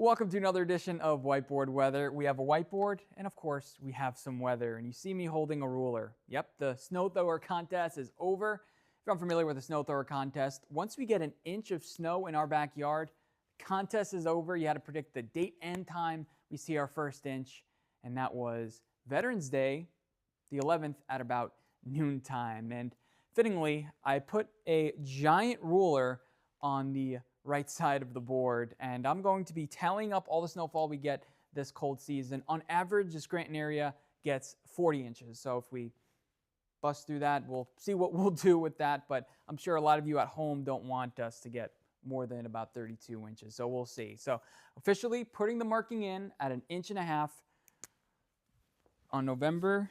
Welcome to another edition of Whiteboard Weather. We have a whiteboard, and of course, we have some weather. And you see me holding a ruler. Yep, the snow thrower contest is over. If you're unfamiliar with the snow thrower contest, once we get an inch of snow in our backyard, the contest is over. You had to predict the date and time we see our first inch, and that was Veterans Day, the 11th, at about noontime. And fittingly, I put a giant ruler on the right side of the board, and I'm going to be tallying up all the snowfall we get this cold season. On average, the Scranton area gets 40 inches. So if we bust through that, we'll see what we'll do with that. But I'm sure a lot of you at home don't want us to get more than about 32 inches. So we'll see. So officially putting the marking in at 1.5 inches on November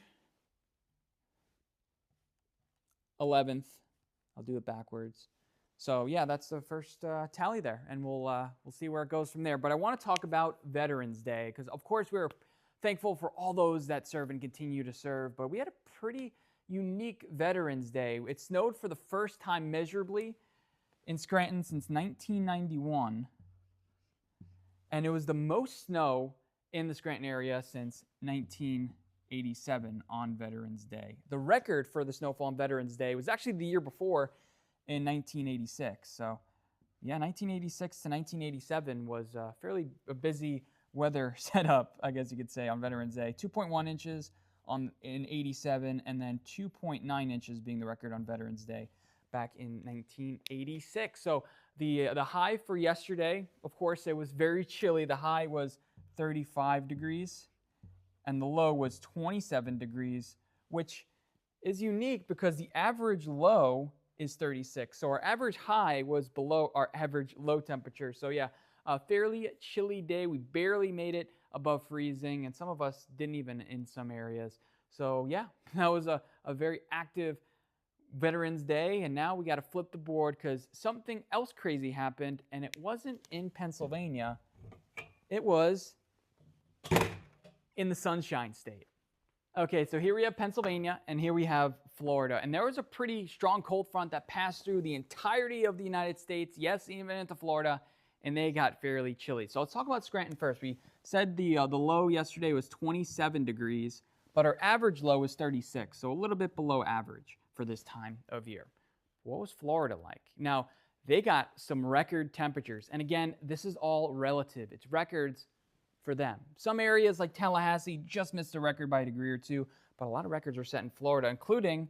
11th. I'll do it backwards. So yeah, that's the first tally there, and we'll see where it goes from there. But I want to talk about Veterans Day because, of course, we're thankful for all those that serve and continue to serve. But we had a pretty unique Veterans Day. It snowed for the first time measurably in Scranton since 1991, and it was the most snow in the Scranton area since 1987 on Veterans Day. The record for the snowfall on Veterans Day was actually the year before, in 1986. So yeah, 1986 to 1987 was fairly a busy weather setup, I guess you could say, on Veterans Day. 2.1 inches in 87, and then 2.9 inches being the record on Veterans Day back in 1986. So the high for yesterday, of course, it was very chilly. The high was 35 degrees, and the low was 27 degrees, which is unique because the average low is 36. So our average high was below our average low temperature. So yeah, a fairly chilly day. We barely made it above freezing, and some of us didn't even in some areas. So yeah, that was a very active Veterans Day, and now we got to flip the board because something else crazy happened, and it wasn't in Pennsylvania. It was in the Sunshine State. Okay, so here we have Pennsylvania, and here we have Florida. And there was a pretty strong cold front that passed through the entirety of the United States, yes, even into Florida, and they got fairly chilly. So let's talk about Scranton first. We said the low yesterday was 27 degrees, but our average low was 36, so a little bit below average for this time of year. What was Florida like? Now, they got some record temperatures. And again, this is all relative. It's records for them. Some areas like Tallahassee just missed a record by a degree or two, but a lot of records were set in Florida, including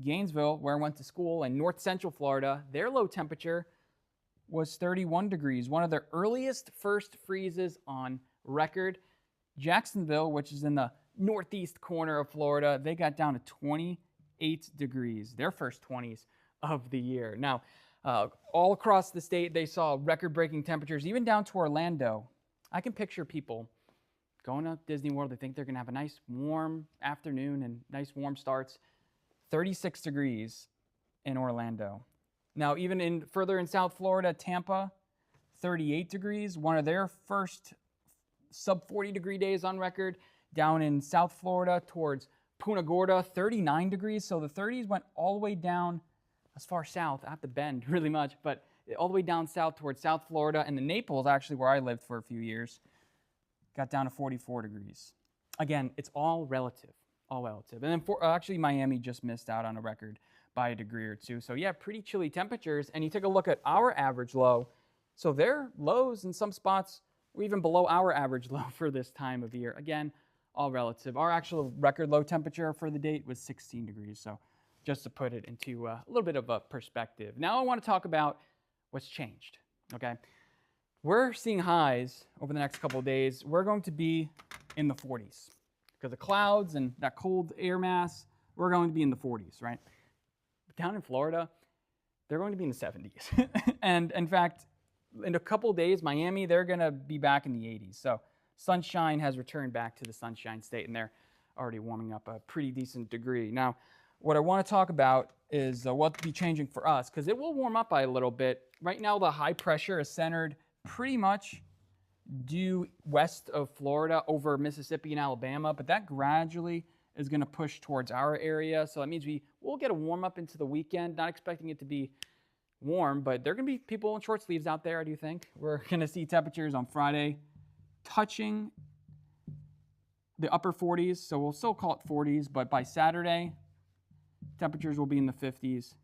Gainesville, where I went to school, and north central Florida. Their low temperature was 31 degrees, one of their earliest first freezes on record. Jacksonville, which is in the northeast corner of Florida, they got down to 28 degrees, their first 20s of the year. Now, all across the state, they saw record-breaking temperatures, even down to Orlando. I can picture people going to Disney World. They think they're going to have a nice warm afternoon and nice warm starts. 36 degrees in Orlando. Now, even further in South Florida, Tampa, 38 degrees, one of their first sub 40 degree days on record. Down in South Florida towards Punta Gorda, 39 degrees. So the 30s went all the way down as far south. I have to bend really much, but all the way down south towards South Florida, and the Naples, actually, where I lived for a few years, got down to 44 degrees. Again, it's all relative, all relative. And then actually, Miami just missed out on a record by a degree or two. So yeah, pretty chilly temperatures. And you take a look at our average low. So their lows in some spots were even below our average low for this time of year. Again, all relative. Our actual record low temperature for the date was 16 degrees. So just to put it into a little bit of a perspective. Now I want to talk about what's changed, okay? We're seeing highs over the next couple of days. We're going to be in the 40s because of clouds and that cold air mass. We're going to be in the 40s, right? But down in Florida, they're going to be in the 70s. And in fact, in a couple of days, Miami, they're going to be back in the 80s. So sunshine has returned back to the Sunshine State, and they're already warming up a pretty decent degree. Now, what I want to talk about is what'll be changing for us, because it will warm up by a little bit. Right now, the high pressure is centered pretty much due west of Florida over Mississippi and Alabama, but that gradually is going to push towards our area. So that means we will get a warm up into the weekend, not expecting it to be warm, but there are going to be people in short sleeves out there, I do think. We're going to see temperatures on Friday touching the upper 40s, so we'll still call it 40s, but by Saturday, temperatures will be in the 50s.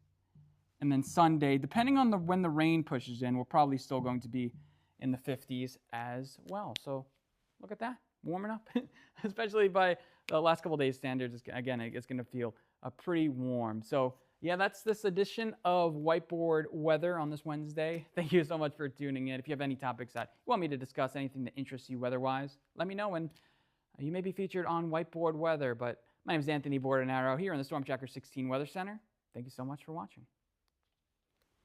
And then Sunday, depending on when the rain pushes in, we're probably still going to be in the 50s as well. So look at that, warming up, especially by the last couple of days standards. Again, it's going to feel pretty warm. So yeah, that's this edition of Whiteboard Weather on this Wednesday. Thank you so much for tuning in. If you have any topics that you want me to discuss, anything that interests you weather-wise, let me know, and you may be featured on Whiteboard Weather. But my name is Anthony Bordenaro here in the Storm Tracker 16 Weather Center. Thank you so much for watching.